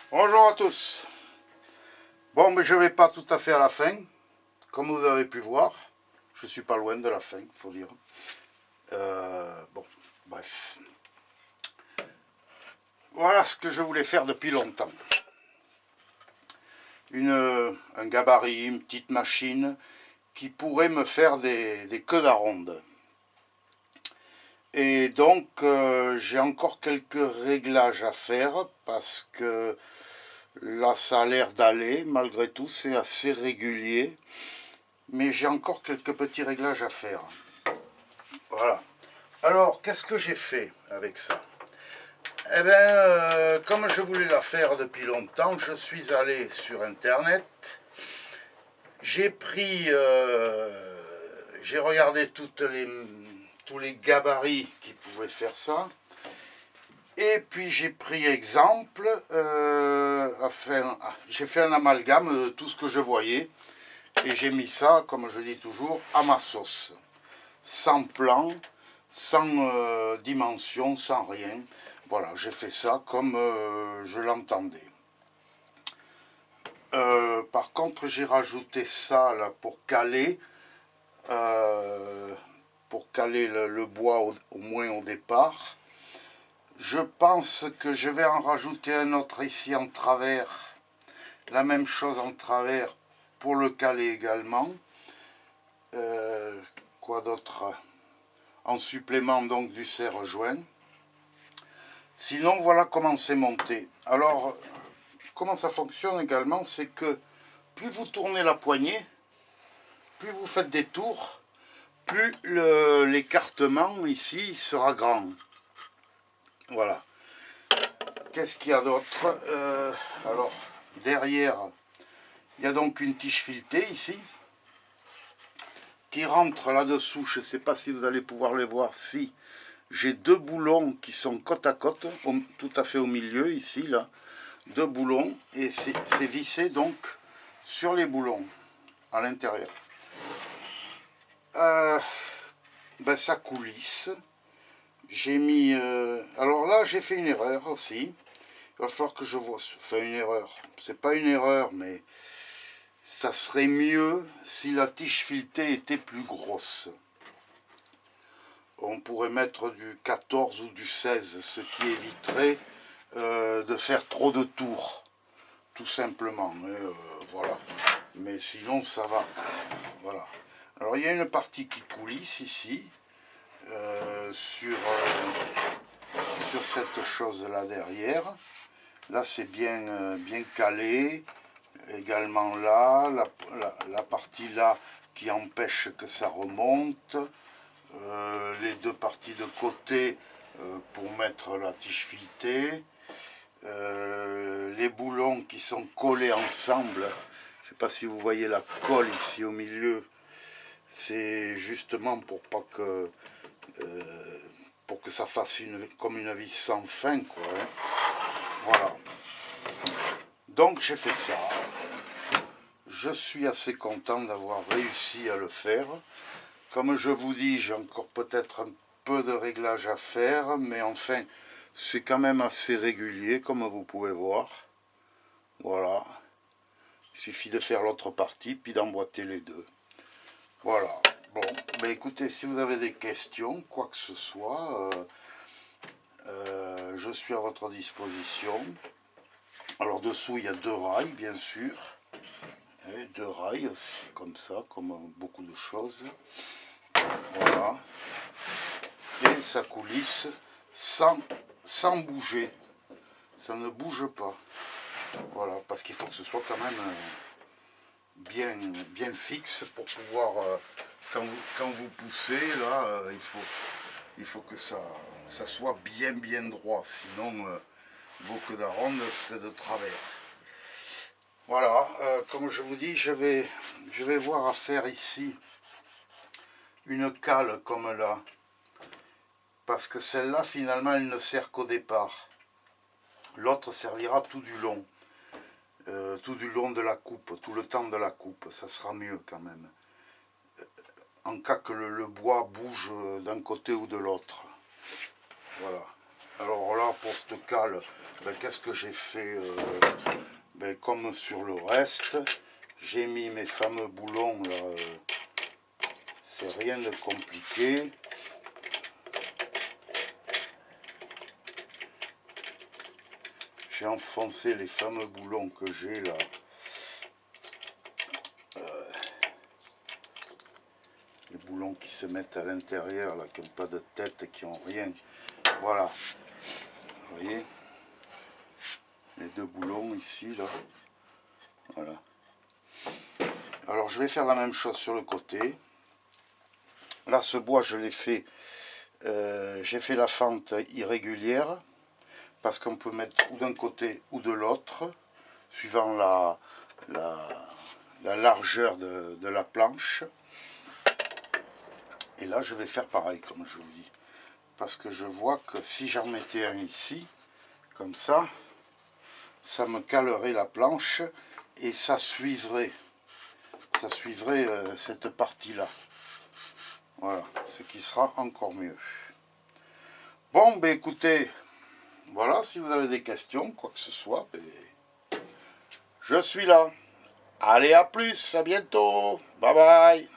Bonjour à tous. Bon, mais je ne vais pas tout à fait à la fin. Comme vous avez pu voir, je suis pas loin de la fin, il faut dire. Bon, bref. Voilà ce que je voulais faire depuis longtemps. Un gabarit, une petite machine qui pourrait me faire des queues d'aronde. Et donc, j'ai encore quelques réglages à faire parce que là, ça a l'air d'aller. Malgré tout, c'est assez régulier. Mais j'ai encore quelques petits réglages à faire. Voilà. Alors, qu'est-ce que j'ai fait avec ça? Eh bien, comme je voulais la faire depuis longtemps, je suis allé sur Internet. J'ai j'ai regardé tous les gabarits qui pouvaient faire ça. Et puis j'ai pris exemple, j'ai fait un amalgame de tout ce que je voyais. Et j'ai mis ça, comme je dis toujours, à ma sauce. Sans plan, sans dimension, sans rien. Voilà, j'ai fait ça comme je l'entendais. Par contre, j'ai rajouté ça là pour caler le bois au moins au départ. Je pense que je vais en rajouter un autre ici en travers. La même chose en travers pour le caler également. Quoi d'autre? En supplément donc du serre-joint. Sinon, voilà comment c'est monté. Alors, comment ça fonctionne également, c'est que plus vous tournez la poignée, plus vous faites des tours, plus l'écartement ici sera grand. Voilà. Qu'est-ce qu'il y a d'autre? Alors, derrière, il y a donc une tige filetée ici, qui rentre là-dessous. Je ne sais pas si vous allez pouvoir les voir. Si j'ai deux boulons qui sont côte à côte, tout à fait au milieu, ici, là. Deux boulons, et c'est vissé donc sur les boulons, à l'intérieur. Ben, ça coulisse. J'ai mis... alors là, j'ai fait une erreur aussi. Il va falloir que je vois... Enfin, une erreur. C'est pas une erreur, mais ça serait mieux si la tige filetée était plus grosse. On pourrait mettre du 14 ou du 16, ce qui éviterait de faire trop de tours, tout simplement. Voilà. Mais sinon, ça va. Voilà. Alors, il y a une partie qui coulisse ici, sur cette chose-là derrière. Là, c'est bien calé. Également là, la partie là qui empêche que ça remonte. Les deux parties de côté pour mettre la tige filetée. Les boulons qui sont collés ensemble. Je ne sais pas si vous voyez la colle ici au milieu. C'est justement pour que ça fasse comme une vis sans fin, quoi. Hein. Voilà. Donc j'ai fait ça. Je suis assez content d'avoir réussi à le faire. Comme je vous dis, j'ai encore peut-être un peu de réglage à faire, mais enfin, c'est quand même assez régulier, comme vous pouvez voir. Voilà. Il suffit de faire l'autre partie, puis d'emboîter les deux. Voilà. Bon, ben écoutez, si vous avez des questions, quoi que ce soit, je suis à votre disposition. Alors dessous, il y a deux rails, bien sûr. Et deux rails aussi, comme ça, comme beaucoup de choses. Voilà. Et ça coulisse sans bouger. Ça ne bouge pas. Voilà, parce qu'il faut que ce soit quand même bien fixe pour pouvoir, quand vous poussez, là, il faut que ça soit bien droit. Sinon, vos queues d'aronde seraient de travers. Voilà, comme je vous dis, je vais voir à faire ici une cale comme là. Parce que celle-là, finalement, elle ne sert qu'au départ. L'autre servira tout du long. Tout du long de la coupe, tout le temps de la coupe. Ça sera mieux quand même. En cas que le bois bouge d'un côté ou de l'autre. Voilà. Alors là, pour cette cale, ben, qu'est-ce que j'ai fait ben, comme sur le reste, j'ai mis mes fameux boulons là. C'est rien de compliqué. J'ai enfoncé les fameux boulons que j'ai là. Les boulons qui se mettent à l'intérieur, là, qui n'ont pas de tête, qui n'ont rien. Voilà. Vous voyez? Les deux boulons ici, là. Voilà. Alors, je vais faire la même chose sur le côté. Là, ce bois, je l'ai fait. J'ai fait la fente irrégulière. Parce qu'on peut mettre ou d'un côté ou de l'autre, suivant la largeur de la planche. Et là, je vais faire pareil, comme je vous dis. Parce que je vois que si j'en mettais un ici, comme ça me calerait la planche et ça suivrait cette partie-là. Voilà, ce qui sera encore mieux. Bon, ben écoutez, voilà, si vous avez des questions, quoi que ce soit, ben, je suis là. Allez, à plus, à bientôt. Bye bye.